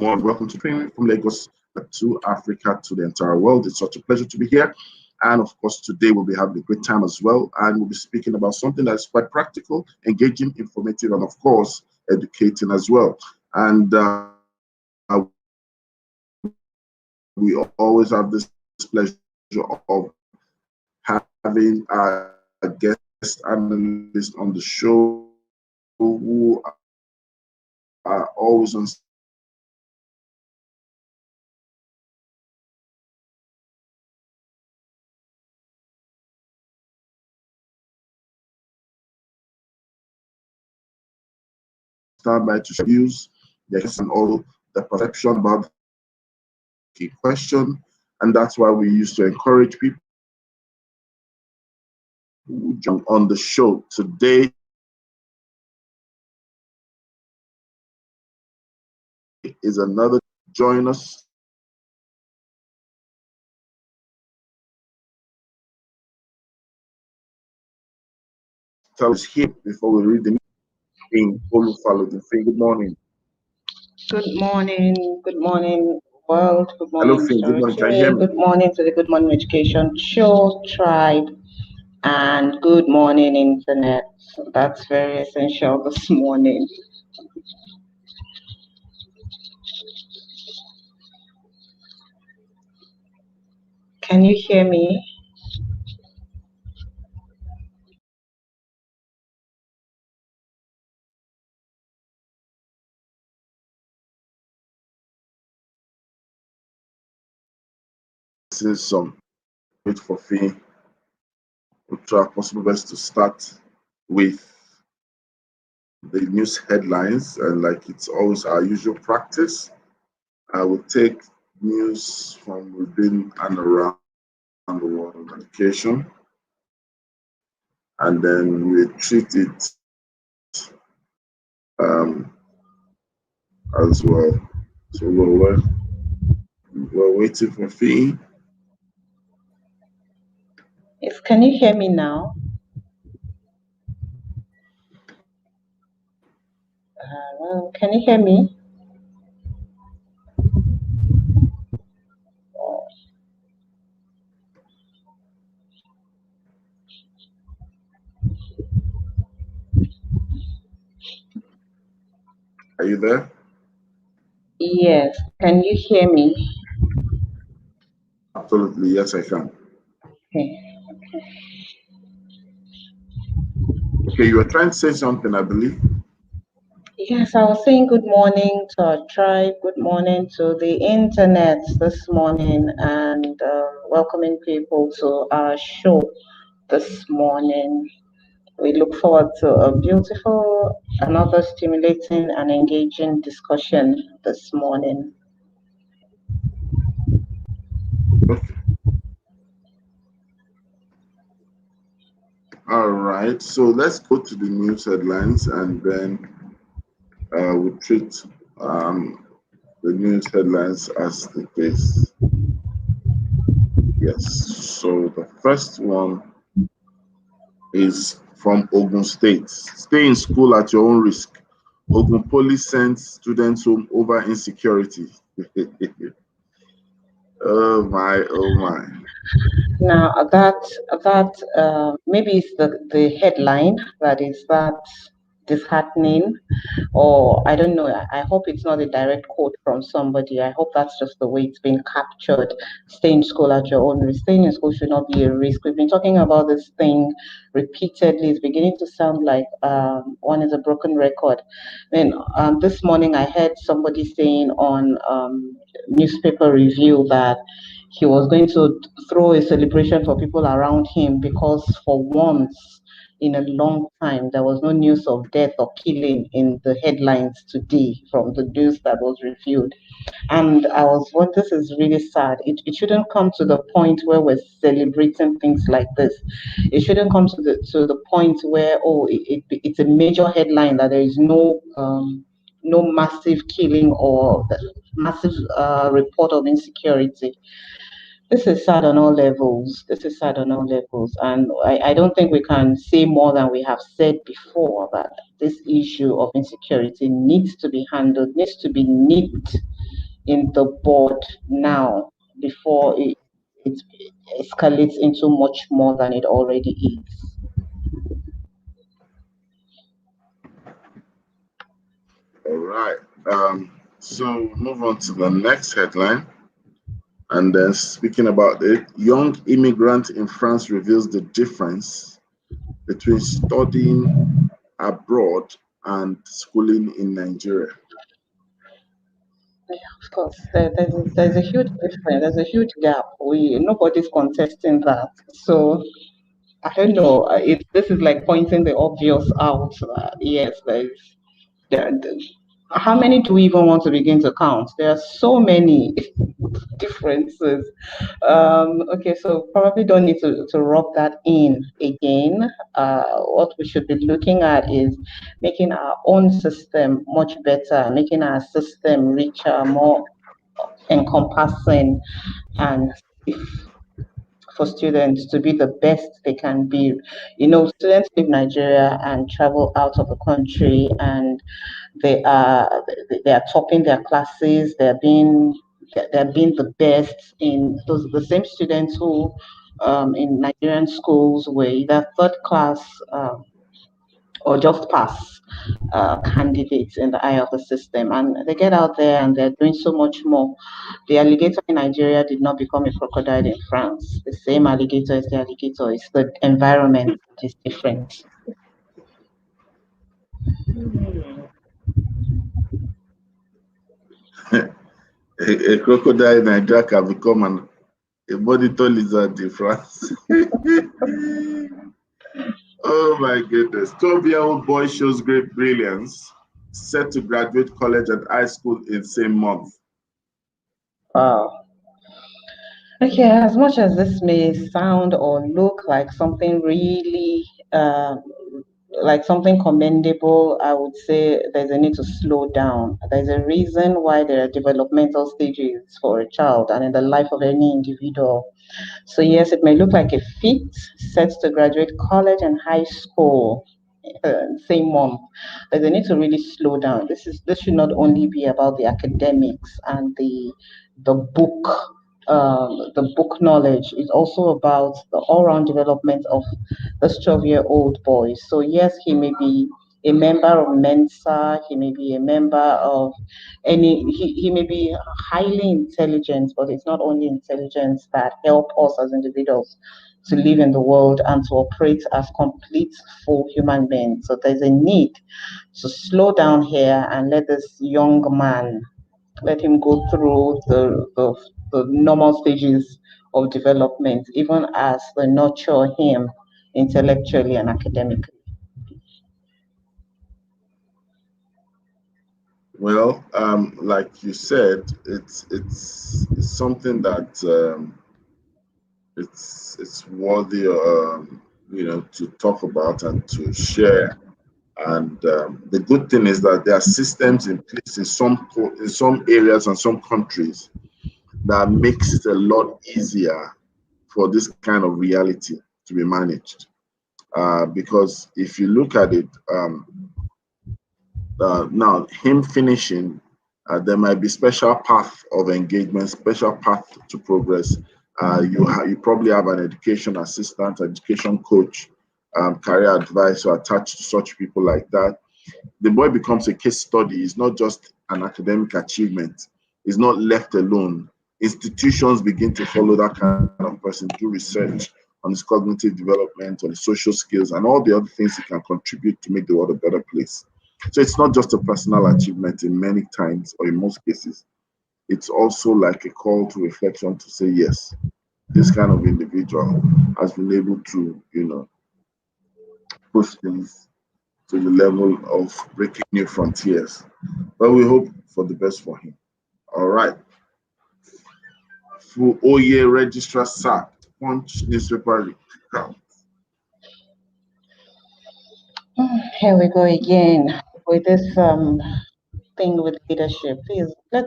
Welcome to Training from Lagos to Africa to the entire world. It's such a pleasure to be here. And of course, today we'll be having a great time as well. And we'll be speaking about something that's quite practical, engaging, informative, and of course, educating as well. And we always have this pleasure of having our guest analysts on the show who are always on standby to share views, their and all the perception about the question. And that's why we used to encourage people who jump on the show today. Is another join us. Tell us here before we read the thing. Follow the thing. Good morning. Good morning, world. Good Hello, morning, Finn. Mr. Good morning. Can you hear Richie. me? Good morning to the Good Morning Education Show tribe, and good morning, Internet. That's very essential this morning. Can you hear me? Since some wait for Finn, we'll try our possible best to start with the news headlines. And like it's always our usual practice, I will take news from within and around the world on education, and then we treat it um, as well. So we're waiting for Fee. Yes, can you hear me now? Can you hear me? Are you there? Yes, can you hear me? Absolutely, yes, I can. Okay. Okay, you were trying to say something, I believe. Yes, I was saying good morning to our tribe, good morning to the internet this morning, and welcoming people to our show this morning. We look forward to a beautiful, another stimulating and engaging discussion this morning. Okay. All right, so let's go to the news headlines and then we'll treat the news headlines as the case. Yes, so the first one is from Ogun State. Stay in school at your own risk. Ogun police sends students home over insecurity. Oh my, oh my. Now that maybe it's the headline that is that disheartening, or I don't know. I hope it's not a direct quote from somebody. I hope that's just the way it's been captured. Stay in school at your own risk. Staying in school should not be a risk. We've been talking about this thing repeatedly. It's beginning to sound like one is a broken record. Then this morning I heard somebody saying on newspaper review that he was going to throw a celebration for people around him because for once in a long time there was no news of death or killing in the headlines today from the news that was reviewed. And I was what this is really sad. It shouldn't come to the point where we're celebrating things like this. It shouldn't come to the point where it's a major headline that there is no massive killing or massive report of insecurity. This is sad on all levels. This is sad on all levels. And I don't think we can say more than we have said before that this issue of insecurity needs to be handled, needs to be nipped in the board now before it escalates into much more than it already is. All right. So move on to the next headline. And then speaking about it, young immigrant in France reveals the difference between studying abroad and schooling in Nigeria. Of course, there's a huge difference. There's a huge gap. Nobody's contesting that. So I don't know. This is like pointing the obvious out. Yes, there, how many do we even want to begin to count? There are so many differences. Okay, so probably don't need to rub that in again. What we should be looking at is making our own system much better, making our system richer, more encompassing, and for students to be the best they can be. Students leave Nigeria and travel out of the country, and they are topping their classes. They're being the best in those the same students who in Nigerian schools were either third class or just pass candidates in the eye of the system. And they get out there and they're doing so much more. The alligator in Nigeria did not become a crocodile in France. The same alligator is the alligator. It's the environment that is different. A crocodile in Nigeria can become a monitor lizard in France. Oh my goodness. 12-year-old boy shows great brilliance, set to graduate college and high school in same month. Wow. Okay, as much as this may sound or look like something really like something commendable, I would say there's a need to slow down. There's a reason why there are developmental stages for a child and in the life of any individual. So yes, it may look like a feat set to graduate college and high school same month. There's a need to really slow down. This should not only be about the academics and the book knowledge. It's also about the all-round development of this 12-year-old boy. So yes, he may be a member of Mensa, he may be a member of he may be highly intelligent, but it's not only intelligence that help us as individuals to live in the world and to operate as complete full human beings. So there's a need to slow down here and let this young man let him go through the normal stages of development, even as they nurture him intellectually and academically. Well, like you said, it's something that it's worthy, to talk about and to share. And the good thing is that there are systems in place in some areas and some countries that makes it a lot easier for this kind of reality to be managed. Because if you look at it, now him finishing, there might be special path of engagement, special path to progress. You probably have an education assistant, education coach, career advisor attached to such people like that. The boy becomes a case study. It's not just an academic achievement. It's not left alone. Institutions begin to follow that kind of person, do research on his cognitive development, on his social skills, and all the other things he can contribute to make the world a better place. So it's not just a personal achievement in many times, or in most cases. It's also like a call to reflection to say, yes, this kind of individual has been able to, push things to the level of breaking new frontiers. But we hope for the best for him. All right. Full Oye registrar sacked. Punch newspaper recount. Here we go again with this thing with leadership. Please let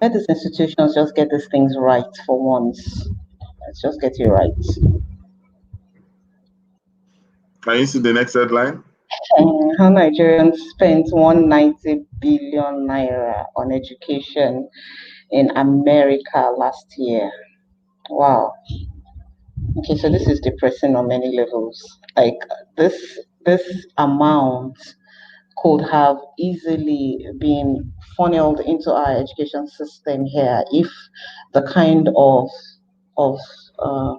these institutions just get these things right for once. Let's just get it right. Can you see the next headline? How Nigerians spent 190 billion naira on education in America last year. Wow. Okay, so this is depressing on many levels. Like this amount could have easily been funneled into our education system here if the kind of uh,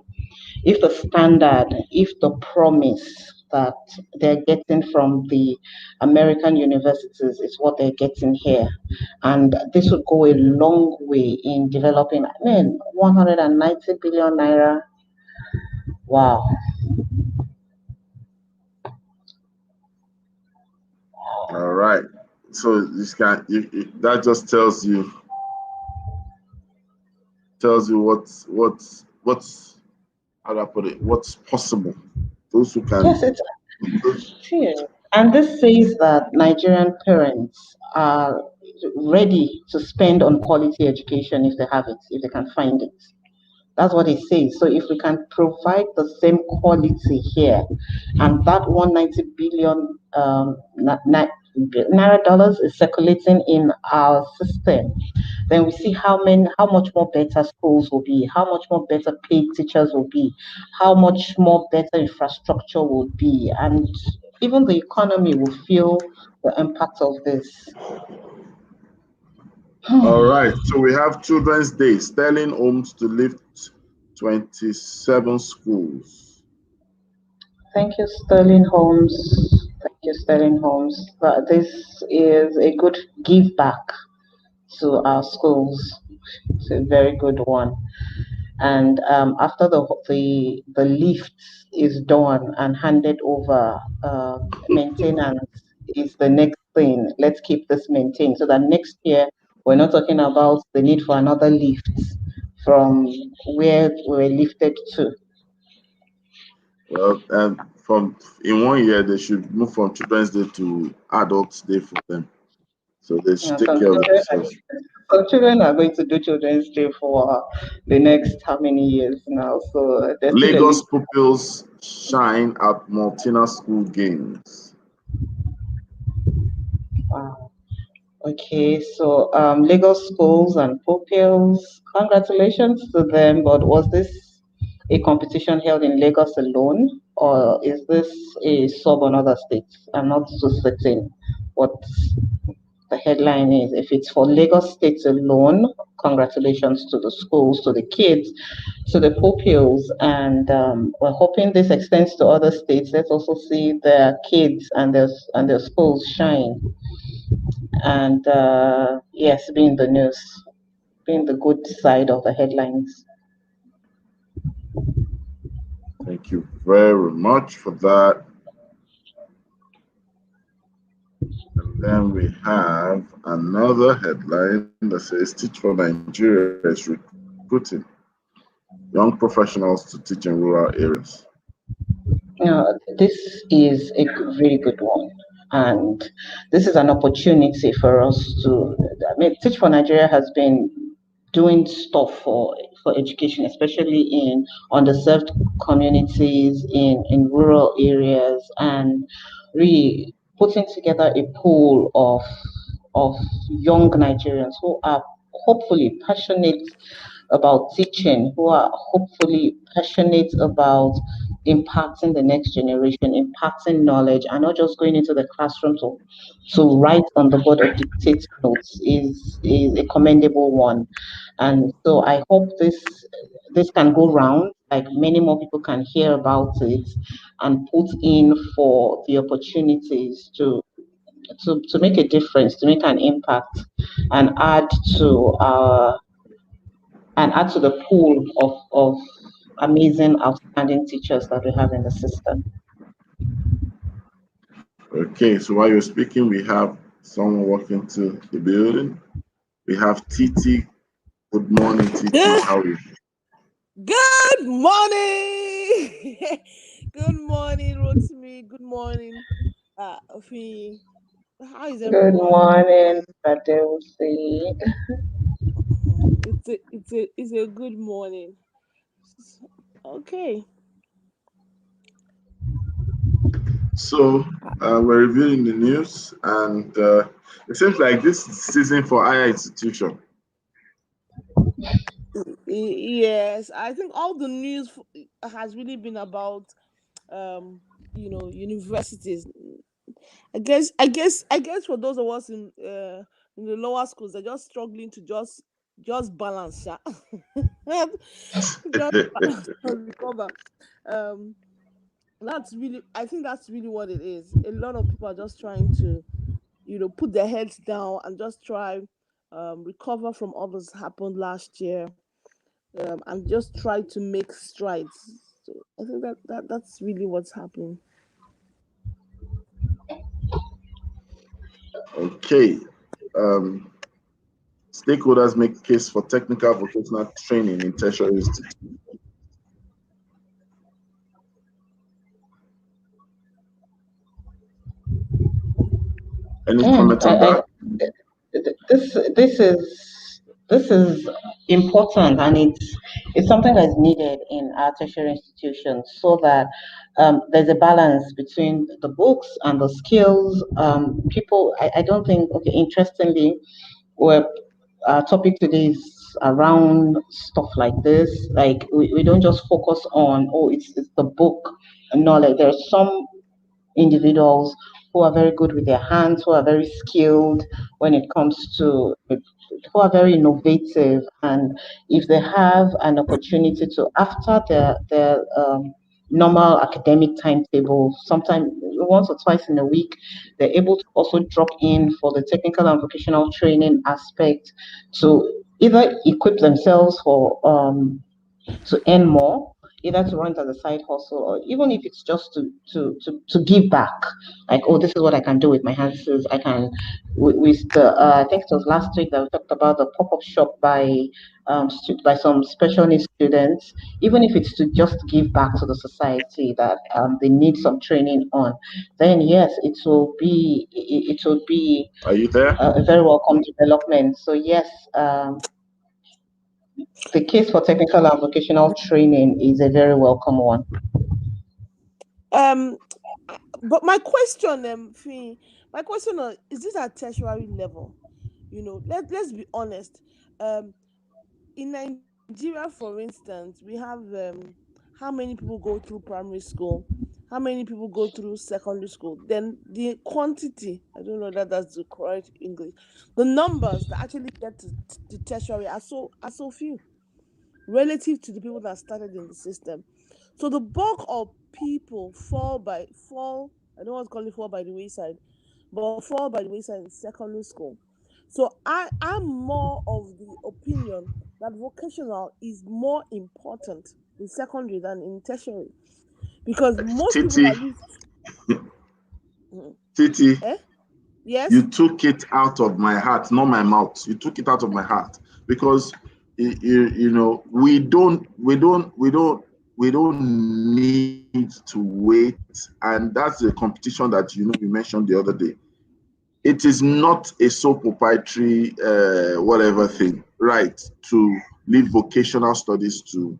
if the standard, if the promise that they're getting from the American universities is what they're getting here. And this would go a long way in developing, I mean, 190 billion naira. Wow. All right. So this can that just tells you what's how do I put it? What's possible. Those who can. Yes, it's true. And this says that Nigerian parents are ready to spend on quality education if they have it, if they can find it. That's what it says. So if we can provide the same quality here, and that 190 billion naira dollars is circulating in our system, then we see how much more better schools will be, how much more better paid teachers will be, how much more better infrastructure will be, and even the economy will feel the impact of this. All right. So we have Children's Day. Sterling Homes to lift 27 schools. Thank you, Sterling Holmes. Thank you, Sterling Holmes. This is a good give back to our schools. It's a very good one. And after the lift is done and handed over, maintenance is the next thing. Let's keep this maintained so that next year we're not talking about the need for another lift from where we're lifted to. Well, and from in 1 year they should move from Children's Day to Adults Day for them. So they You should know, take care of themselves. some children are going to do Children's Day for the next how many years now? So there's still a Lagos little. pupils shine at Multina School Games. Wow. Okay, so Lagos schools and pupils, congratulations to them. But was this a competition held in Lagos alone, or is this a sub on other states? I'm not so certain what the headline is. If it's for Lagos State alone, congratulations to the schools, to the kids, to the pupils, and we're hoping this extends to other states. Let's also see their kids and their schools shine, and yes, be in the news, be in the good side of the headlines. Thank you very much for that. And then we have another headline that says Teach for Nigeria is recruiting young professionals to teach in rural areas. This is a really good one. And this is an opportunity for us to, I mean, Teach for Nigeria has been doing stuff for education, especially in underserved communities, in rural areas, and really putting together a pool of young Nigerians who are hopefully passionate about teaching, who are hopefully passionate about impacting the next generation, impacting knowledge, and not just going into the classroom to write on the board or dictate notes is a commendable one. And so I hope this can go round, like many more people can hear about it and put in for the opportunities to make a difference, to make an impact, and add to our and add to the pool of amazing, outstanding teachers that we have in the system. Okay, so while you're speaking, we have someone walking to the building. We have TT. Good morning, TT. How are you? Good morning. Good morning, Rotimi. Good morning, Ofi. How is Good everyone? morning, Adelsi. It's a good morning. Okay. So we're reviewing the news, and it seems like this season for higher institution. Yes, I think all the news has really been about universities. I guess for those of us in the lower schools, they're just struggling to just balance, yeah. Just balance and recover. Um, that's really, I think that's really what it is. A lot of people are just trying to, put their heads down and just try recover from all that's happened last year, and just try to make strides. So I think that's really what's happening. Okay. Um, Stakeholders make case for technical vocational training in tertiary institutions. Any Mm, comment on that? this is important, and it's something that's needed in our tertiary institutions, so that there's a balance between the books and the skills. People, I don't think. Okay, interestingly, we're our topic today is around stuff like this. Like we don't just focus on, oh, it's the book knowledge. There are some individuals who are very good with their hands, who are very skilled when it comes to, who are very innovative. And if they have an opportunity to, after their normal academic timetable, sometimes once or twice in a week, they're able to also drop in for the technical and vocational training aspect to either equip themselves for to earn more, either to run it as a side hustle, or even if it's just to give back. Like, oh, this is what I can do with my hands. This is I can with the I think it was last week that we talked about the pop up shop by by some special needs students. Even if it's to just give back to the society that they need some training on, then yes, it will be Are you there? a very welcome development. So yes, the case for technical and vocational training is a very welcome one. Um, but my question, Fee, my question is this at tertiary level? Let's be honest. Um, in Nigeria, for instance, we have how many people go through primary school, how many people go through secondary school. Then the quantity, I don't know that that's the correct English, the numbers that actually get to tertiary are so few relative to the people that started in the system. So the bulk of people fall. I don't want to call it fall by the wayside, but fall by the wayside in secondary school. So I'm more of the opinion that vocational is more important in secondary than in tertiary, because most people Titi, that use. Mhm. Titi, Eh? Yes. you took it out of my heart, not my mouth. You took it out of my heart because you know we don't need to wait, and that's the competition that you mentioned the other day. It is not a sole proprietary whatever thing, right? To leave vocational studies to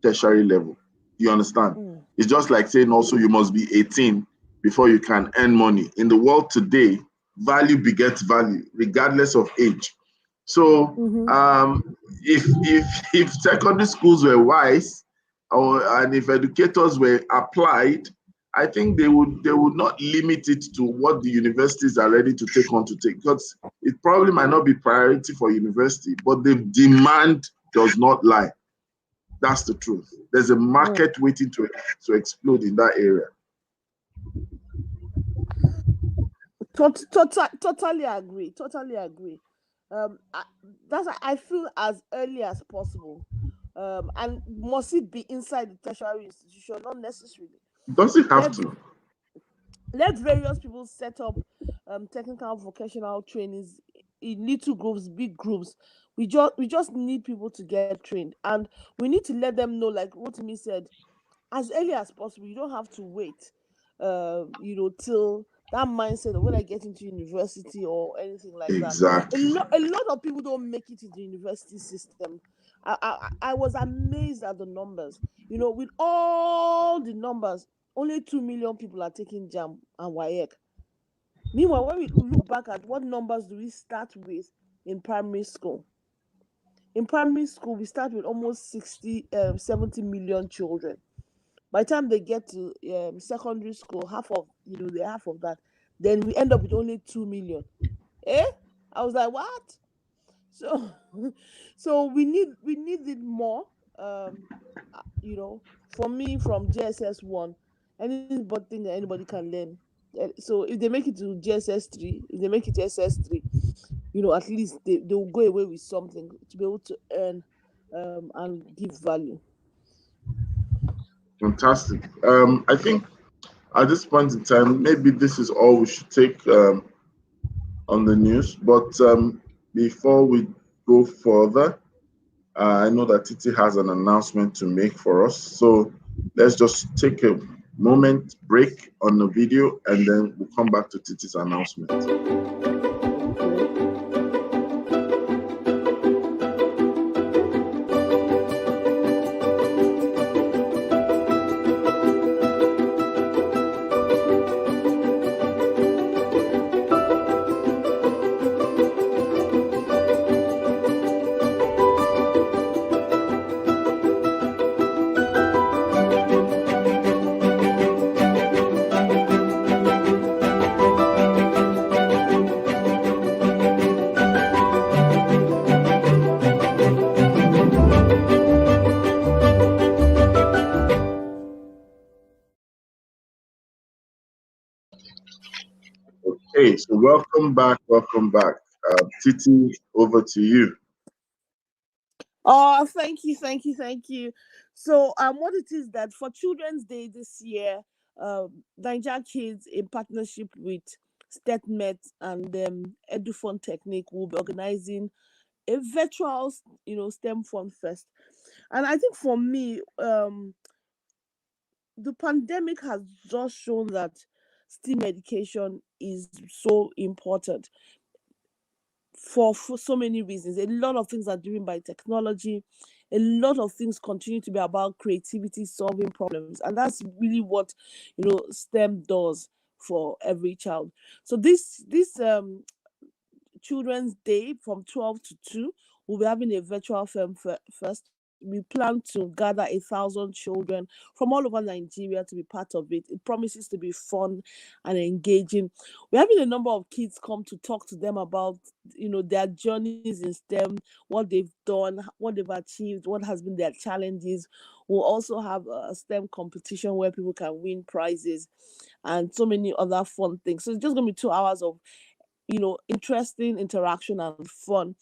tertiary level. You understand? Mm. It's just like saying also you must be 18 before you can earn money. In the world today, value begets value, regardless of age. So Mm-hmm. if secondary schools were wise, and if educators were applied, I think they would not limit it to what the universities are ready to take on to take, because it probably might not be priority for university, but the demand does not lie. That's the truth. There's a Mm. market waiting to explode in that area. Totally agree. Totally agree. I, I feel as early as possible. And must it be inside the tertiary institution? Not necessarily. Does it have Let to? let various people set up technical vocational trainings in little groups, big groups. We just need people to get trained, and we need to let them know, like Rotimi said, as early as possible. You don't have to wait, till that mindset of when I get into university or anything like that. Exactly. A lot of people don't make it in the university system. I was amazed at the numbers. With all the numbers, only 2 million people are taking JAM and WAEC. Meanwhile, when we look back at what numbers do we start with in primary school? In primary school, we start with almost 70 million children. By the time they get to secondary school, half of that, then we end up with only 2 million. I was like, what? So, so we need it more. For me, from JSS 1, anybody think that anybody can learn. So if they make it to JSS 3, if they make it to SS 3, at least they will go away with something to be able to earn and give value. Fantastic. I think at this point in time, maybe this is all we should take on the news. But before we go further, I know that Titi has an announcement to make for us. So let's just take a moment break on the video, and then we'll come back to Titi's announcement. Okay, so welcome back. Titi, over to you. Oh, thank you. So, what it is that for Children's Day this year, Nigeria Kids, in partnership with STETMET and EduFund Technique, will be organizing a virtual, STEM Fun Fest. And I think for me, the pandemic has just shown that STEM education is so important for so many reasons. A lot of things are driven by technology. A lot of things continue to be about creativity, solving problems, and that's really what STEM does for every child. So this Children's Day from 12 to 2, we'll be having a virtual film first. We plan to gather 1,000 children from all over Nigeria to be part of it. It promises to be fun and engaging. We're having a number of kids come to talk to them about, their journeys in STEM, what they've done, what they've achieved, what has been their challenges. We'll also have a STEM competition where people can win prizes and so many other fun things. So it's just going to be 2 hours of interesting interaction and fun.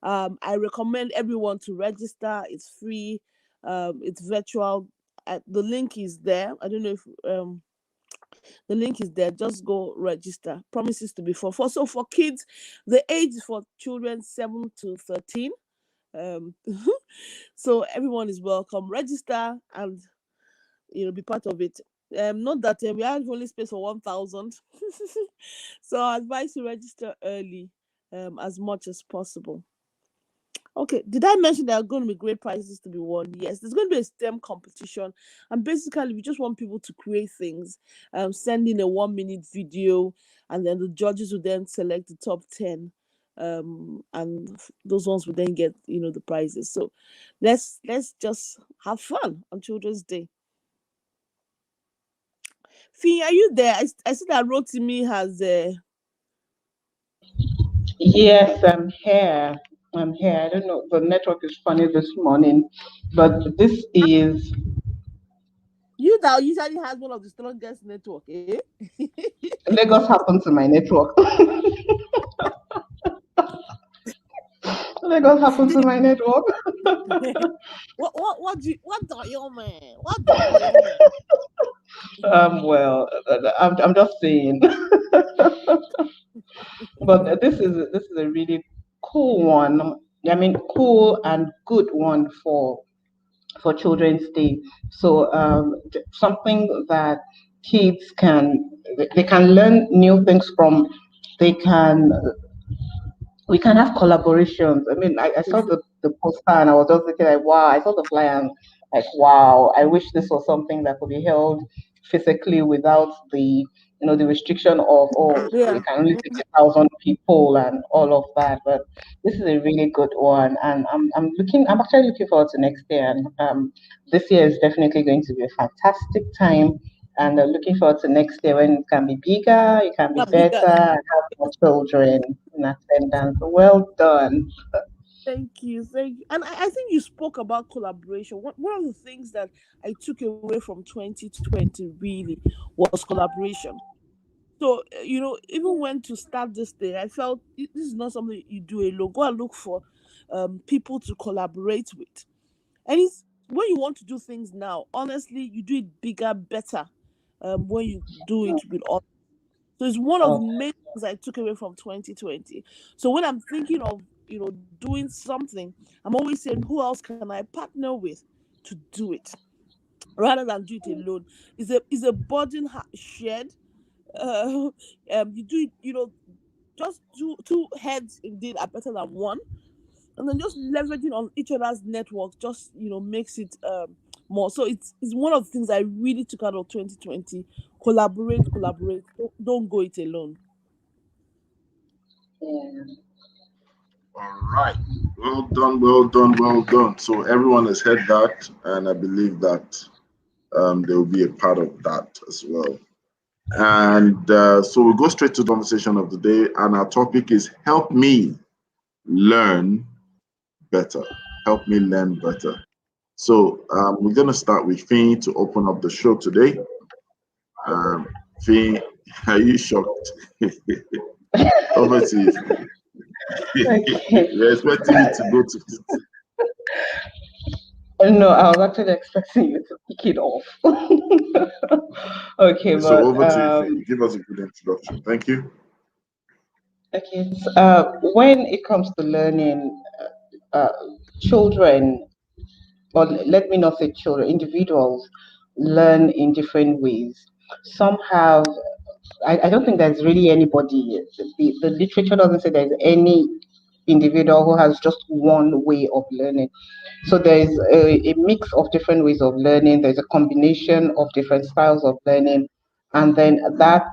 I recommend everyone to register. It's free. It's virtual. The link is there. I don't know if the link is there. Just go register. Promises to be fun. So for kids, the age is for children 7 to 13. So everyone is welcome. Register and be part of it. Not that we have only space for 1,000. So I advise you register early, as much as possible. Okay, did I mention there are going to be great prizes to be won? Yes, there's going to be a STEM competition, and basically we just want people to create things, send in a 1-minute video, and then the judges will then select the top 10, and those ones will then get the prizes. So let's just have fun on Children's Day. Fee, are you there? I see that Rotimi has Yes, I'm here. I don't know. The network is funny this morning, but this is you that usually has one of the strongest network, eh? Lagos happened to my network. Lagos happened to my network. What do you mean? What do you mean? Well, I'm just saying. But this is a really cool one. I mean, cool and good one for Children's Day. So something that kids they can learn new things from. We can have collaborations. I mean, I saw the poster and I was just thinking like, wow, I saw the flyer and like, wow, I wish this was something that could be held physically without the restriction of, oh, Yeah. we can only take 1,000 people and all of that. But this is a really good one, and I'm actually looking forward to next year. And this year is definitely going to be a fantastic time. And looking forward to next year when it can be bigger, it can be Yeah, better, bigger. and have more children in attendance. Well done. Thank you, thank you. And I think you spoke about collaboration. One of the things that I took away from 2020 really was collaboration. So, even when to start this thing, I felt this is not something you do alone. Go and look for people to collaborate with. And it's when you want to do things now, honestly, you do it bigger, better when you do it with others. So it's one of the Oh, main things I took away from 2020. So when I'm thinking of, doing something, I'm always saying, who else can I partner with to do it rather than do it alone? Is a burden shared. You do it, just two heads indeed are better than one, and then just leveraging on each other's networks just makes it more. So it's one of the things I really took out of 2020. Collaborate, don't go it alone. yeah. All right. Well done, well done, well done. So everyone has heard that, and I believe that they will be a part of that as well. And so we'll go straight to the conversation of the day, and our topic is help me learn better. Help me learn better. So we're going to start with Fee to open up the show today. Fee, are you shocked? Over to you. Okay. We're expecting you to go to. No, I was actually expecting you to pick it off. Okay, So but over to you, Fee. Give us a good introduction. Thank you. okay. When it comes to learning, uh, children, or let me not say children, individuals learn in different ways. Some have, I don't think there's really anybody, the literature doesn't say there's any individual who has just one way of learning. So there's a mix of different ways of learning, there's a combination of different styles of learning, and then that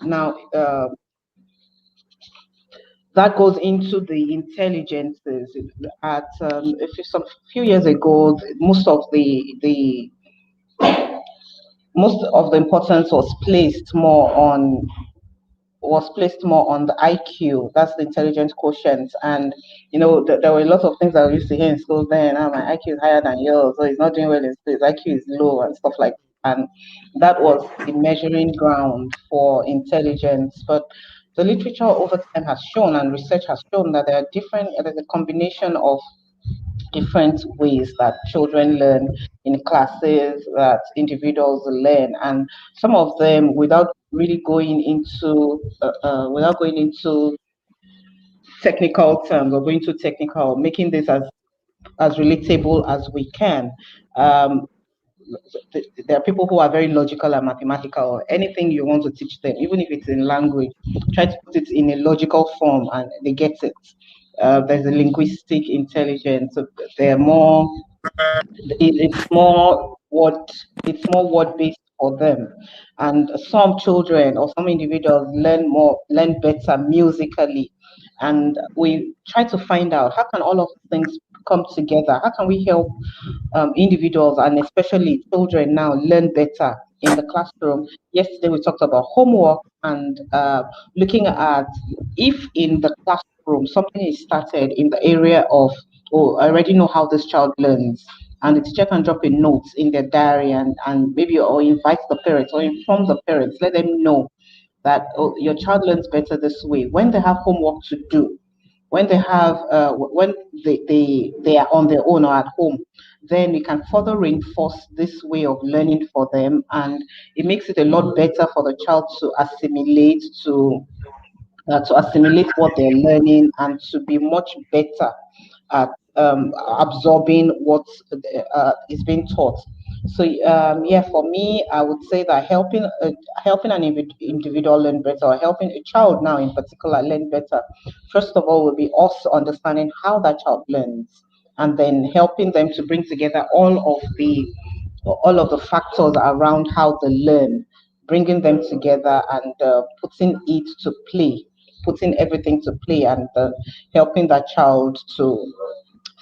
now that goes into the intelligences. At some few years ago, most of the importance was placed more on the IQ. That's the intelligence quotient. And there were a lot of things I used to hear in school then. My IQ is higher than yours, so he's not doing well in school. His IQ is low and stuff like that. And that was the measuring ground for intelligence. But the literature over time has shown, and research has shown, that there's a combination of different ways that children learn in classes, that individuals learn, and some of them without going into technical terms or going too technical, making this as relatable as we can. Um, there are people who are very logical and mathematical. Anything you want to teach them, even if it's in language, try to put it in a logical form and they get it. There's a linguistic intelligence. So they're more it's more word based for them, and some children or some individuals learn better musically, and we try to find out how can all of things come together. How can we help individuals and especially children now learn better in the classroom? Yesterday we talked about homework and looking at if in the classroom something is started in the area of, oh, I already know how this child learns, and the teacher can drop a note in their diary and maybe or invite the parents or inform the parents, let them know that, oh, your child learns better this way. When they have homework to do, when they are on their own or at home, then we can further reinforce this way of learning for them, and it makes it a lot better for the child to assimilate what they're learning and to be much better at absorbing what is being taught. So yeah, for me, I would say that helping an individual learn better, or helping a child now in particular learn better, first of all, will be also understanding how that child learns, and then helping them to bring together all of the all of the factors around how they learn, bringing them together and putting it to play, putting everything to play, and helping that child to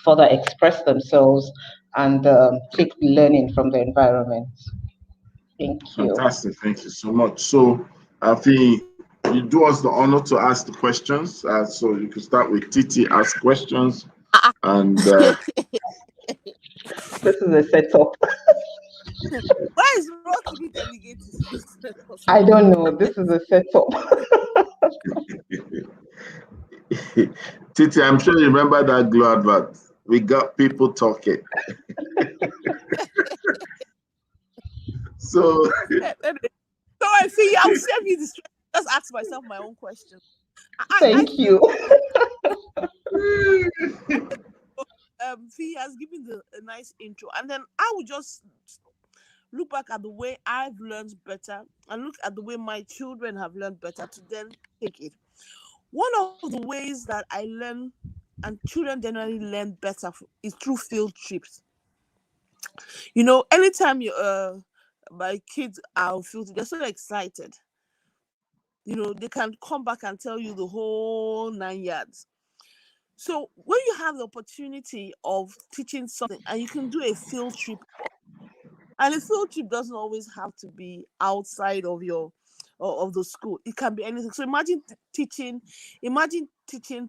further express themselves and take learning from the environment. Thank you. Fantastic. Thank you so much. So, Afi, you do us the honor to ask the questions. So you can start with Titi, ask questions, and This is a setup. Why is Rotimi delegating? I don't know. This is a setup. Titi, I'm sure you remember that Glow advert. We got people talking. So, So I feel I'll save you the stress. Just ask myself my own question. I Thank you. Fee has given a nice intro, and then I would just look back at the way I've learned better and look at the way my children have learned better to then take it. One of the ways that I learn and children generally learn better is through field trips. You know, anytime my kids are on field, they're so excited. You know, they can come back and tell you the whole 9 yards. So when you have the opportunity of teaching something and you can do a field trip, and a field trip doesn't always have to be outside of your of the school. It can be anything. So imagine teaching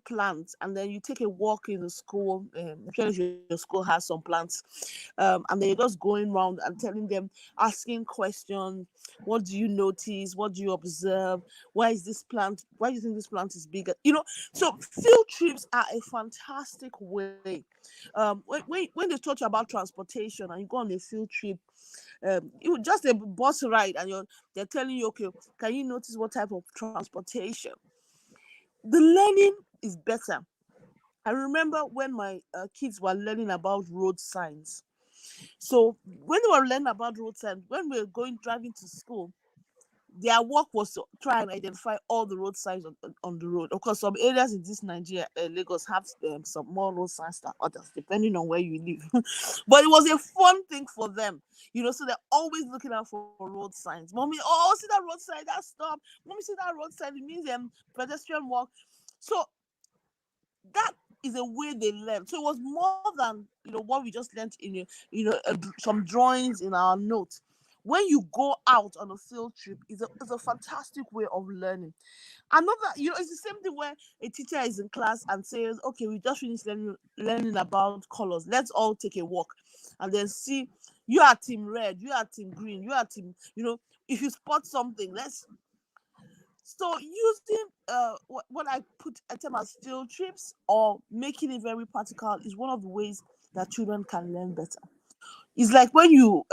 plants, and then you take a walk in the school. I'm sure your school has some plants, and then you're just going around and telling them, asking questions. What do you notice? What do you observe? Why is this plant? Why do you think this plant is bigger? You know, so field trips are a fantastic way. When they talk about transportation and you go on a field trip, you just a bus ride and they're telling you, okay, can you notice what type of transportation? The learning is better. I remember when my kids were learning about road signs. So when they were learning about road signs, when we were driving to school, their work was to try and identify all the road signs on the road. Of course, some areas in this Nigeria, Lagos, have some more road signs than others, depending on where you live. But it was a fun thing for them, you know. So they're always looking out for road signs. Mommy, oh, see that road sign, that stop. Mommy, see that road sign. It means pedestrian walk. So that is a way they learn. So it was more than what we just learned in some drawings in our notes. When you go out on a field trip, it's a fantastic way of learning. Another, it's the same thing where a teacher is in class and says, okay, we just finished learning about colors. Let's all take a walk. And then see, you are team red, you are team green, you are team, if you spot something, so using what I put a term as field trips or making it very practical is one of the ways that children can learn better. It's like when you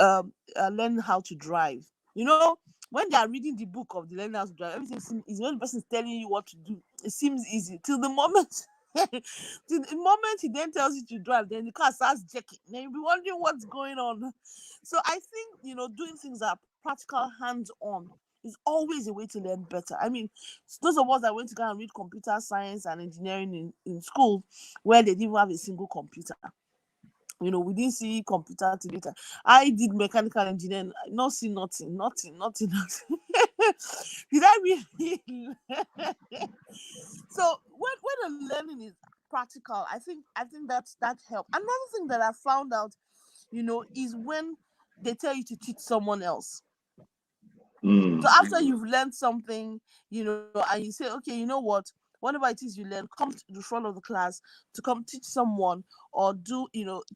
learn how to drive. When they are reading the book of the learning how to drive, everything is when the person is telling you what to do. It seems easy till the moment. Till the moment he then tells you to drive, then the car starts jerking. Then you'll be wondering what's going on. So I think doing things that are practical, hands-on is always a way to learn better. I mean, those of us that went to go and read computer science and engineering in school, where they didn't have a single computer. We didn't see computer till later. I did mechanical engineering. Not see nothing. Did I really? So when the learning is practical, I think that helps. Another thing that I found out, is when they tell you to teach someone else. So after you've learned something, and you say, okay, you know what? Whatever it is you learn, come to the front of the class to come teach someone, or do,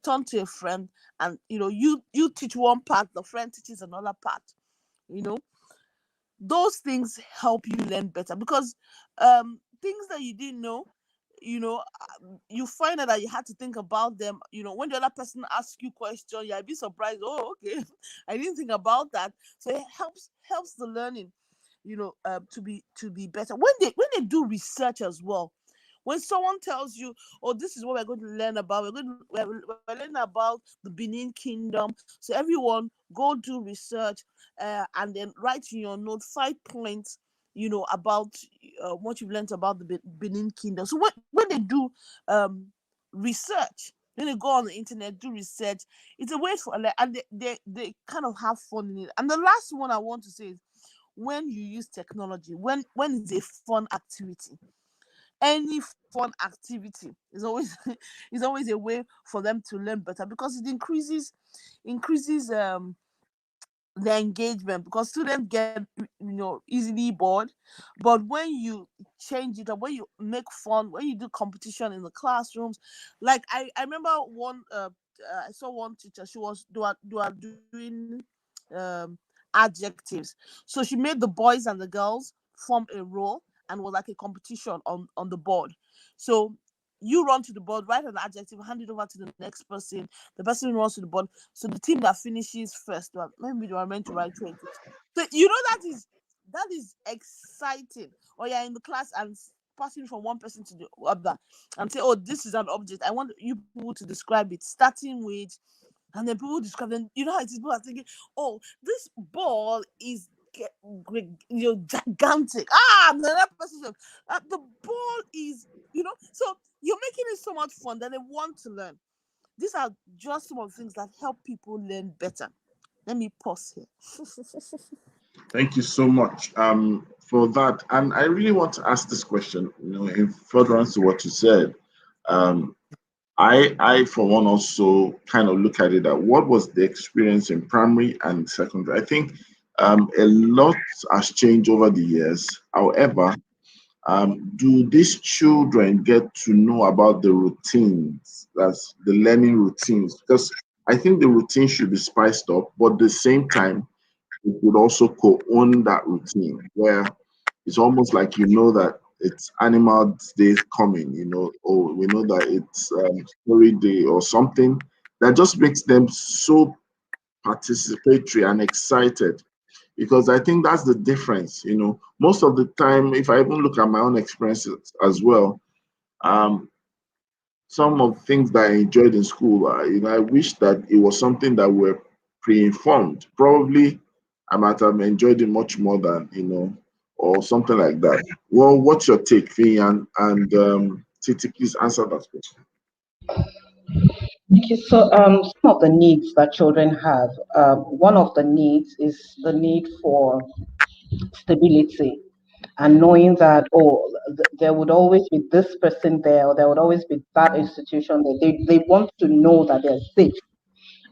turn to a friend and, you teach one part, the friend teaches another part. Those things help you learn better because things that you didn't know, you find out that you had to think about them. When the other person asks you question, you'll be surprised. Oh, okay, I didn't think about that. So it helps the learning, to be better. When they do research as well, when someone tells you, oh, this is what we're going to learn about, we're learning about the Benin Kingdom. So everyone go do research and then write in your note 5 points, about what you've learned about the Benin Kingdom. So when they do research, When they go on the internet, do research, it's a way for, like, and they kind of have fun in it. And the last one I want to say is when you use technology, when it's a fun activity, any fun activity is always is always a way for them to learn better, because it increases the engagement, because students get easily bored. But when you change it up, when you make fun, when you do competition in the classrooms, like I remember one I saw one teacher, she was they were doing um adjectives. So she made the boys and the girls form a role, and was like a competition on the board. So you run to the board, write an adjective, hand it over to the next person. The person runs to the board. So the team that finishes first, maybe they are meant to write 20. So that is exciting. Or you're in the class and passing from one person to the other and say, "Oh, this is an object. I want you people to describe it, starting with," and then people describe them. You know how it is. People are thinking, "Oh, this ball is gigantic." And the other person says, "The ball is," So you're making it so much fun that they want to learn. These are just some of the things that help people learn better. Let me pause here. Thank you so much for that. And I really want to ask this question, in furtherance to what you said. Um, I, for one, also kind of look at it at what was the experience in primary and secondary. I think a lot has changed over the years. However, do these children get to know about the routines, that's the learning routines? Because I think the routine should be spiced up, but at the same time, it would also co-own that routine where it's almost like that it's animal day coming, or we know that it's story day or something that just makes them so participatory and excited. Because I think that's the difference. Most of the time, if I even look at my own experiences as well, um, some of the things that I enjoyed in school, I wish that it was something that were pre-informed. Probably I might have enjoyed it much more than, or something like that. Well, what's your take, Fee? And Titi, please answer that question. Okay, so some of the needs that children have, one of the needs is the need for stability, and knowing that, oh, there would always be this person there, or there would always be that institution there. They want to know that they're safe,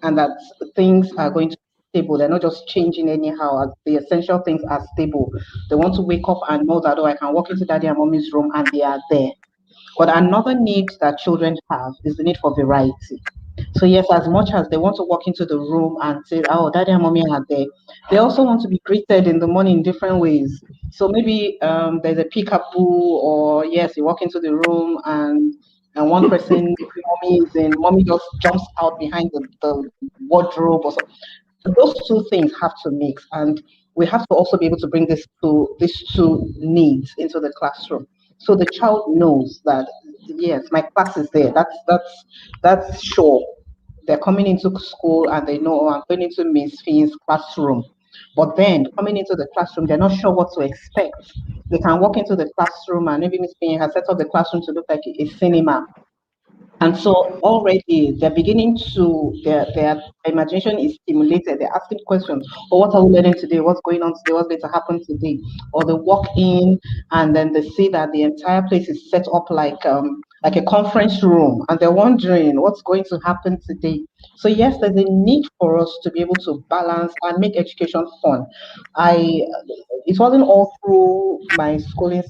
and that things are going to be stable. They're not just changing anyhow. The essential things are stable. They want to wake up and know that, oh, I can walk into daddy and mommy's room and they are there. But another need that children have is the need for variety. So yes, as much as they want to walk into the room and say, "Oh, daddy and mommy are there," they also want to be greeted in the morning in different ways. So maybe there's a peekaboo, or yes, you walk into the room and one person, mommy is in, mommy just jumps out behind the wardrobe or something. So those two things have to mix, and we have to also be able to bring these two needs into the classroom, so the child knows that yes, my class is there. That's sure. They're coming into school and they know, oh, I'm going into Miss Fee's classroom. But then coming into the classroom, they're not sure what to expect. They can walk into the classroom and maybe Miss Fee has set up the classroom to look like a cinema, and so already they're beginning to their imagination is stimulated. They're asking questions. Oh, what are we learning today? What's going on today? What's going to happen today? Or they walk in and then they see that the entire place is set up like a conference room, and they're wondering what's going to happen today. So yes, there's a need for us to be able to balance and make education fun. I It wasn't all through my schooling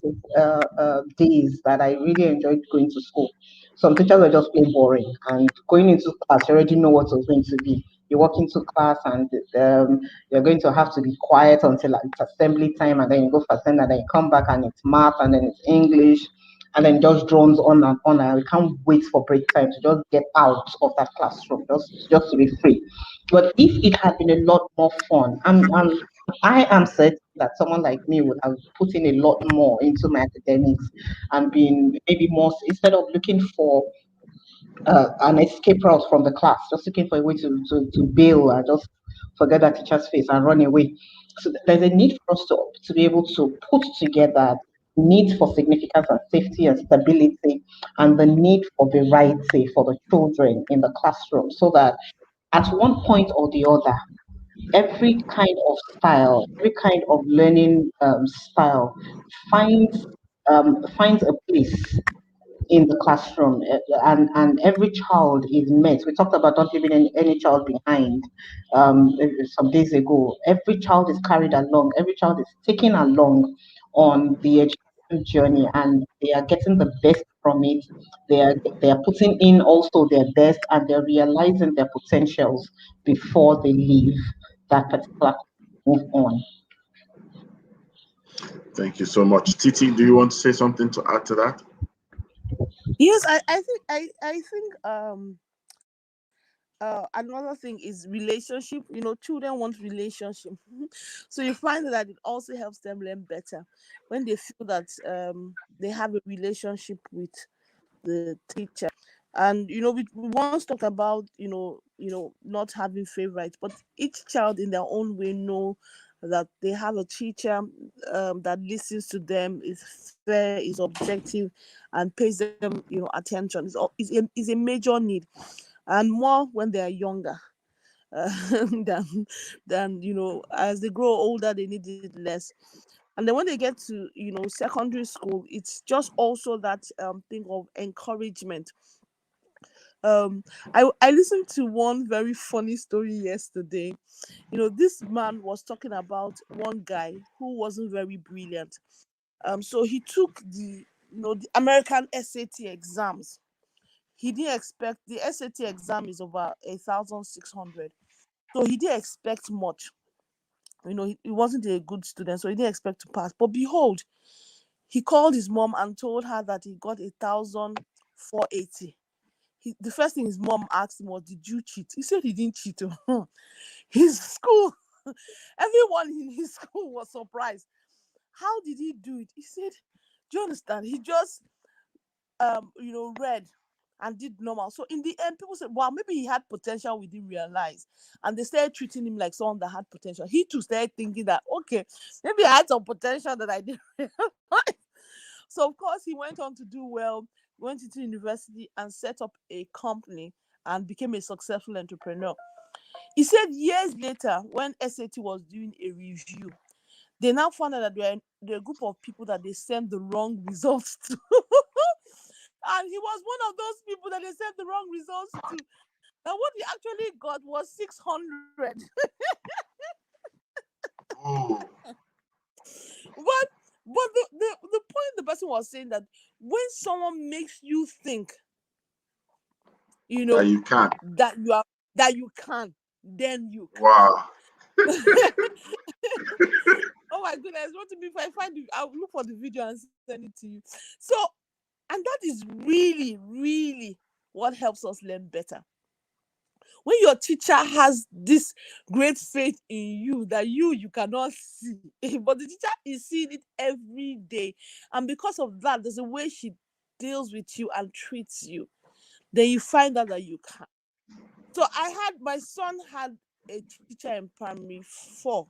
days that I really enjoyed going to school. Some teachers were just plain boring, and going into class, you already know what it's going to be. You walk into class, and you're going to have to be quiet until it's assembly time, and then you go for assembly, and then you come back, and it's math, and then it's English, and then just drones on and on. And we can't wait for break time to just get out of that classroom, just to be free. But if it had been a lot more fun, I am certain that someone like me would have put in a lot more into my academics and been maybe more, instead of looking for an escape route from the class, just looking for a way to bail and just forget that teacher's face and run away. So there's a need for us to be able to put together need for significance and safety and stability, and the need for variety for the children in the classroom, so that at one point or the other, every kind of style, every kind of learning style finds finds a place in the classroom, and every child is met. We talked about not leaving any child behind some days ago. Every child is carried along, every child is taken along on the education journey, and they are getting the best from it. They are putting in also their best, and they're realizing their potentials before they leave that particular move on. Thank you so much. Titi, do you want to say something to add to that? Yes, I think another thing is relationship. Children want relationship. So you find that it also helps them learn better when they feel that they have a relationship with the teacher. And we once talked about not having favorites, but each child in their own way know that they have a teacher that listens to them, is fair, is objective, and pays them attention. Is a major need, and more when they are younger. uh, than as they grow older, they need it less. And then when they get to secondary school, it's just also that thing of encouragement. I listened to one very funny story yesterday. This man was talking about one guy who wasn't very brilliant. So he took the American SAT exams. He didn't expect, the SAT exam is over 1,600. So he didn't expect much. He wasn't a good student, so he didn't expect to pass. But behold, he called his mom and told her that he got 1,480. The first thing his mom asked him was, "Did you cheat?" He said he didn't cheat. His school, everyone in his school was surprised. How did he do it? He said, "Do you understand? He just read and did normal." So in the end, people said, "Well, maybe he had potential we didn't realize," and they started treating him like someone that had potential. He too started thinking that, okay, maybe I had some potential that I didn't realize. So of course he went on to do well, went into university and set up a company and became a successful entrepreneur. He said years later, when SAT was doing a review, they now found out that there are a group of people that they sent the wrong results to. And he was one of those people that they sent the wrong results to. And what he actually got was 600. Oh, But the point the person was saying, that when someone makes you think, that you can. that you can, then you can. Wow. Oh my goodness, what to be, if I find it, I'll look for the video and send it to you. So, and that is really, really what helps us learn better. When your teacher has this great faith in you that you cannot see, but the teacher is seeing it every day, and because of that, there's a way she deals with you and treats you, then you find out that you can. So my son had a teacher in primary 4.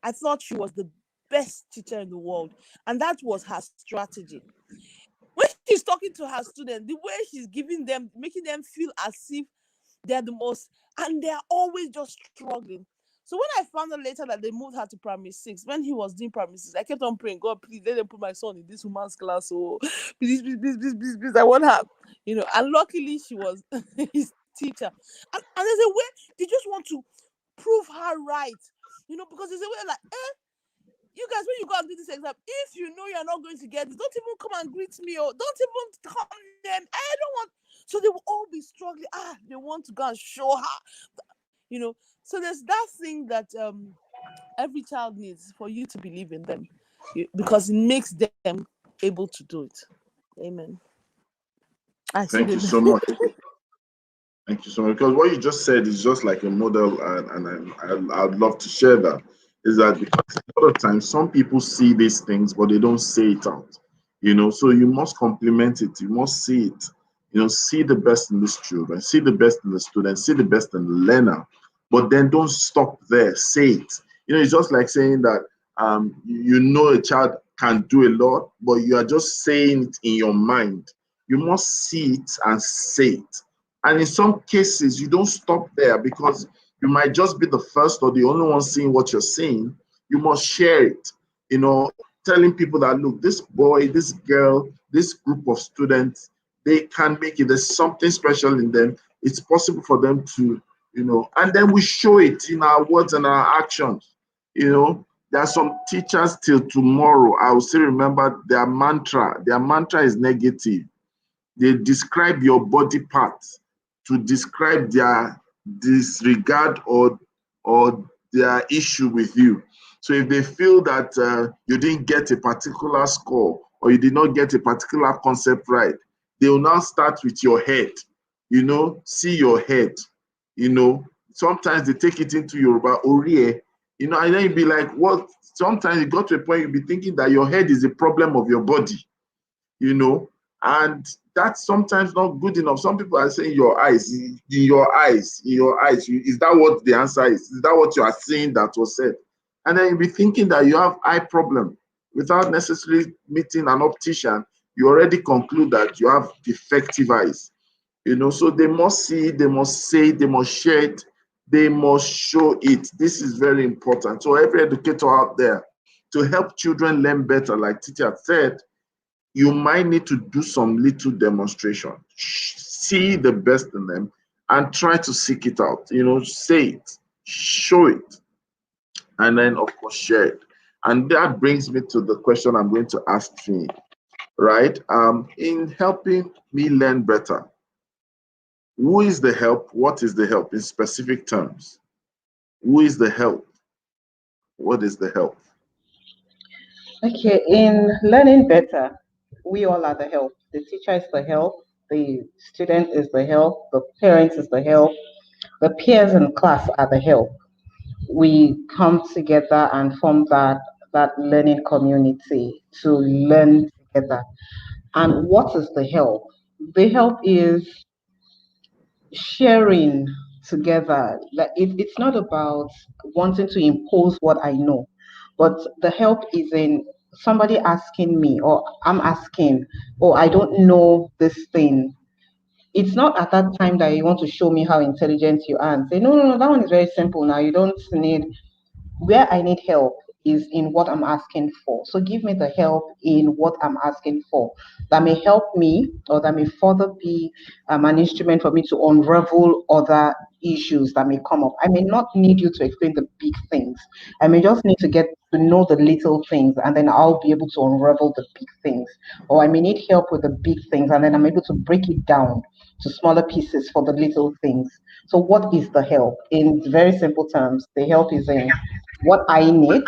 I thought she was the best teacher in the world, and that was her strategy. When she's talking to her students, the way she's giving them, making them feel as if they're the most, and they're always just struggling. So when I found out later that they moved her to primary 6, when he was doing primary 6, I kept on praying, "God, please let them put my son in this woman's class. So please, please, please, please, please, please, I want her." And luckily she was his teacher. And there's a way they just want to prove her right. Because there's a way like, you guys, when you go and do this exam, if you know you're not going to get it, don't even come and greet me, or don't even come there. I don't want. So they will all be struggling. They want to go and show her. So there's that thing that every child needs, for you to believe in them, because it makes them able to do it. Amen. Thank you so much. Thank you so much. Because what you just said is just like a model, and I'd love to share that. Is that because a lot of times some people see these things, but they don't say it out. So you must complement it. You must see it. See the best in these children, see the best in the students, see the best in the learner. But then don't stop there. Say it. It's just like saying that a child can do a lot, but you are just saying it in your mind. You must see it and say it. And in some cases, you don't stop there, because you might just be the first or the only one seeing what you're seeing. You must share it, telling people that, look, this boy, this girl, this group of students, they can make it. There's something special in them. It's possible for them to, and then we show it in our words and our actions. There are some teachers till tomorrow, I will still remember their mantra. Their mantra is negative. They describe your body parts to describe their disregard or their issue with you. So if they feel that you didn't get a particular score or you did not get a particular concept right, they will now start with your head. See your head. Sometimes they take it into Yoruba, Orie. And then you'd be like, what? Sometimes you got to a point you'll be thinking that your head is a problem of your body, and that's sometimes not good enough. Some people are saying your eyes, in your eyes. Is that what the answer is? Is that what you are saying that was said? And then you'll be thinking that you have eye problem without necessarily meeting an optician. You already conclude that you have defective eyes. So they must see, they must say, they must share it, they must show it. This is very important. So every educator out there, to help children learn better, like teacher said, you might need to do some little demonstration. See the best in them and try to seek it out. Say it, show it, and then of course share it. And that brings me to the question I'm going to ask Fee, right? In helping me learn better, who is the help? What is the help in specific terms? Who is the help? What is the help? Okay, in learning better, we all are the help. The teacher is the help, the student is the help, the parents is the help, the peers in class are the help. We come together and form that learning community to learn together. And what is the help? The help is sharing together. Like it's not about wanting to impose what I know, but the help is in somebody asking me, or I'm asking, oh, I don't know this thing. It's not at that time that you want to show me how intelligent you are and say, no, no, no, that one is very simple now. You don't need, where I need help is in what I'm asking for. So give me the help in what I'm asking for. That may help me, or that may further be an instrument for me to unravel other issues that may come up. I may not need you to explain the big things. I may just need to get to know the little things, and then I'll be able to unravel the big things. Or I may need help with the big things, and then I'm able to break it down to smaller pieces for the little things. So what is the help? In very simple terms, the help is in what I need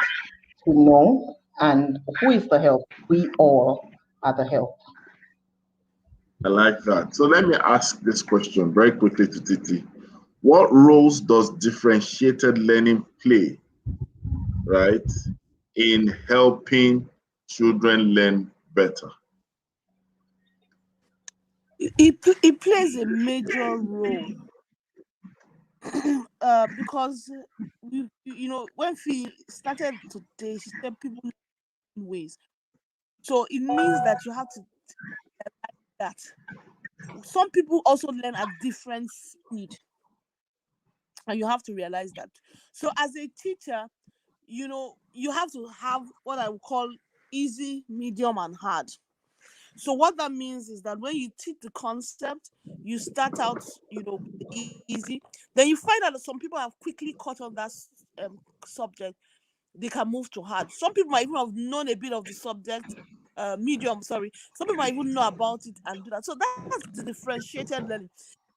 to know, and who is the help? We all are the help. I like that. So let me ask this question very quickly to Titi. What roles does differentiated learning play, right, in helping children learn better? It plays a major role because when we started today, she said people learn ways. So it means that you have to that some people also learn at different speed, and you have to realize that. So as a teacher, you have to have what I would call easy, medium, and hard. So what that means is that when you teach the concept, you start out, easy. Then you find out that some people have quickly caught on that subject. They can move to hard. Some people might even have known a bit of the subject, medium. Sorry, some people might even know about it and do that. So that's the differentiated learning.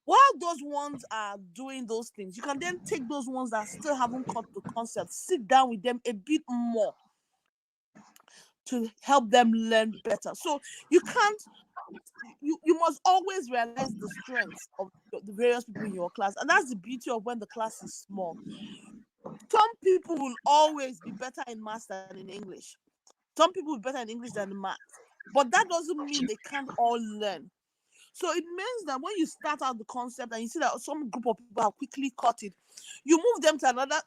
While those ones are doing those things, you can then take those ones that still haven't caught the concept, sit down with them a bit more to help them learn better. So you can't you must always realize the strengths of the various people in your class, and that's the beauty of when the class is small. Some people will always be better in math than in English. Some people will be better in English than in math, but that doesn't mean they can't all learn. So it means that when you start out the concept and you see that some group of people have quickly caught it, you move them to another,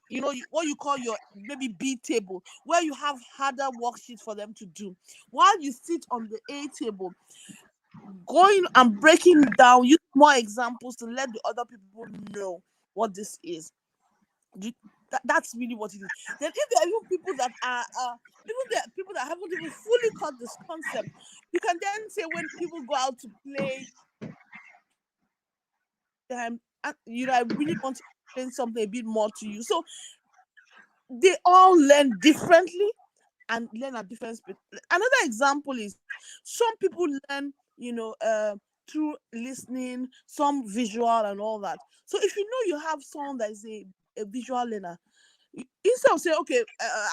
what you call your maybe B table, where you have harder worksheets for them to do. While you sit on the A table, going and breaking down, use more examples to let the other people know what this is. That's really what it is. Then if there are even people that are even there are people that haven't even fully caught this concept, you can then say when people go out to play, I really want to explain something a bit more to you. So they all learn differently and learn at different speed. Another example is some people learn, through listening, some visual and all that. So if you have someone that is a visual learner, instead of saying, okay,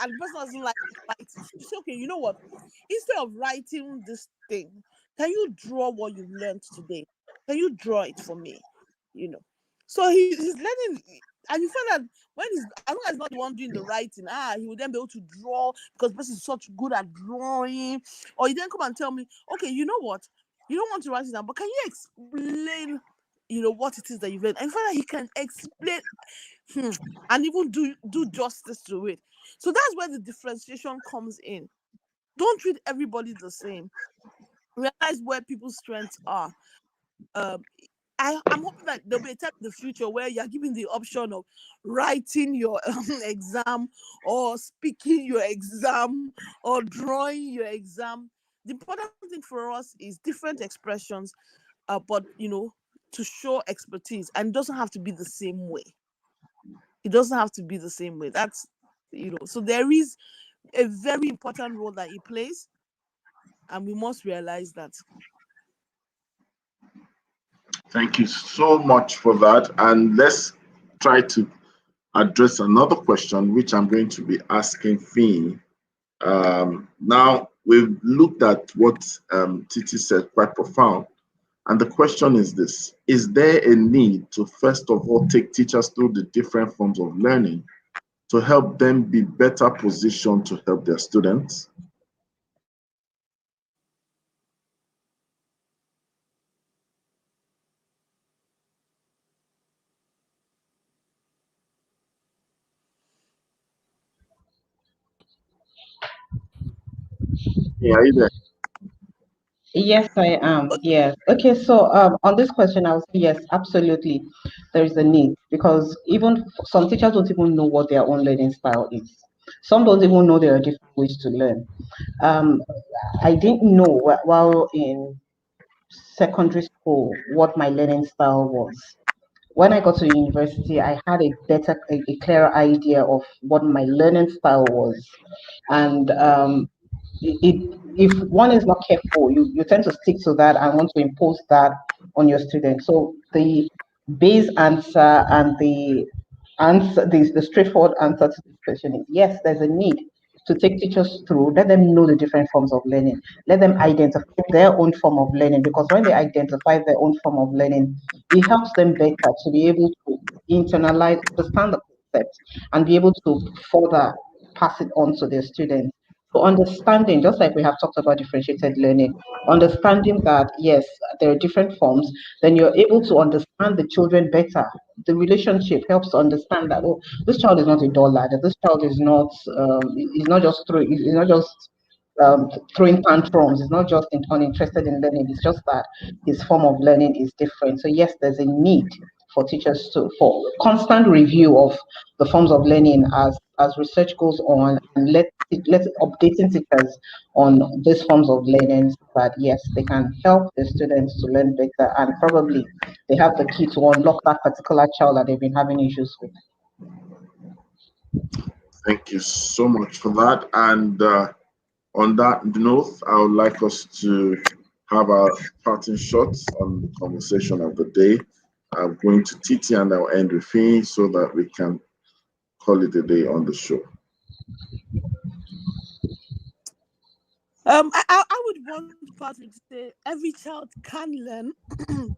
and the person doesn't like writing, you say, okay, you know what? Instead of writing this thing, can you draw what you've learned today? Can you draw it for me? So he's learning, and you find that when as long as he's not the one doing the writing, he will then be able to draw because the person is such good at drawing. Or you then come and tell me, okay, you know what? You don't want to write it down, but can you explain, what it is that you've learned? And you find that he can explain and even do justice to it. So that's where the differentiation comes in. Don't treat everybody the same. Realize where people's strengths are. I'm hoping that there'll be a time in the future where you're given the option of writing your exam, or speaking your exam, or drawing your exam. The important thing for us is different expressions, but to show expertise, and it doesn't have to be the same way. It doesn't have to be the same way. That's so there is a very important role that it plays, and we must realize that. Thank you so much for that. And let's try to address another question, which I'm going to be asking Fee. Now, we've looked at what Titi said, quite profound. And the question is this: is there a need to, first of all, take teachers through the different forms of learning to help them be better positioned to help their students? Yeah, are you there? Yes, I am. Yes. Okay, so on this question, I would say yes, absolutely. There is a need because even some teachers don't even know what their own learning style is. Some don't even know there are different ways to learn. Um, I didn't know while in secondary school what my learning style was. When I got to university, I had a clearer idea of what my learning style was, and if one is not careful, you tend to stick to that and want to impose that on your students. So the base answer and the straightforward answer to this question is yes, there's a need to take teachers through, let them know the different forms of learning, let them identify their own form of learning, because when they identify their own form of learning, it helps them better to be able to internalize, understand the concept, and be able to further pass it on to their students. So understanding, just like we have talked about differentiated learning, understanding that yes, there are different forms, then you're able to understand the children better. The relationship helps to understand that, oh, this child is not a dull lad, this child is not just throwing tantrums, is not just uninterested in learning, it's just that his form of learning is different. So yes, there's a need for teachers for constant review of the forms of learning as research goes on, and let updating teachers on these forms of learning so that yes, they can help the students to learn better, and probably they have the key to unlock that particular child that they've been having issues with. Thank you so much for that. And on that note, I would like us to have our parting shots on the conversation of the day. I'm going to Titi and I'll end with Fee so that we can call it a day on the show. I would want to say every child can learn.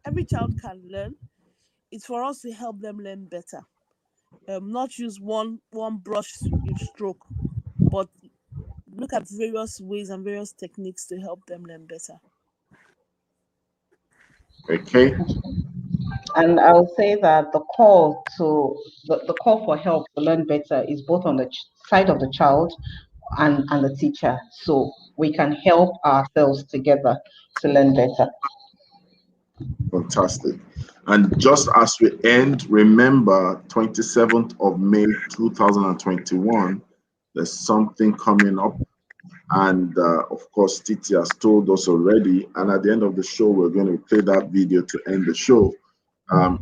Every child can learn. It's for us to help them learn better. Not use one brush stroke, but look at various ways and various techniques to help them learn better. Okay. And I'll say that the call for help to learn better is both on the side of the child and the teacher. So we can help ourselves together to learn better. Fantastic. And just as we end, remember 27th of May 2021, there's something coming up. And of course, Titi has told us already. And at the end of the show, we're going to play that video to end the show.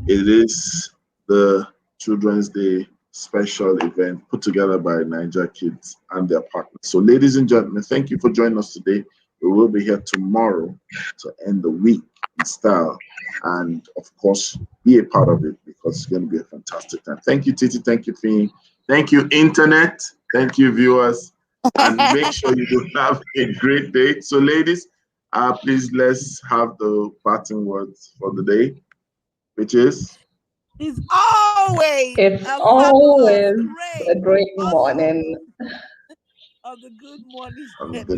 It is the Children's Day special event put together by Niger Kids and their partners. So, ladies and gentlemen, thank you for joining us today. We will be here tomorrow to end the week in style. And of course, be a part of it because it's going to be a fantastic time. Thank you, Titi. Thank you, Finn. Thank you, Internet. Thank you, viewers. And make sure you do have a great day. So, ladies, please let's have the parting words for the day, which is It's always always great, a great morning on the Good Morning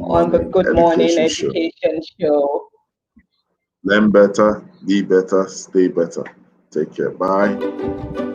on the Good Morning Education Show. Learn better, be better, stay better. Take care. Bye.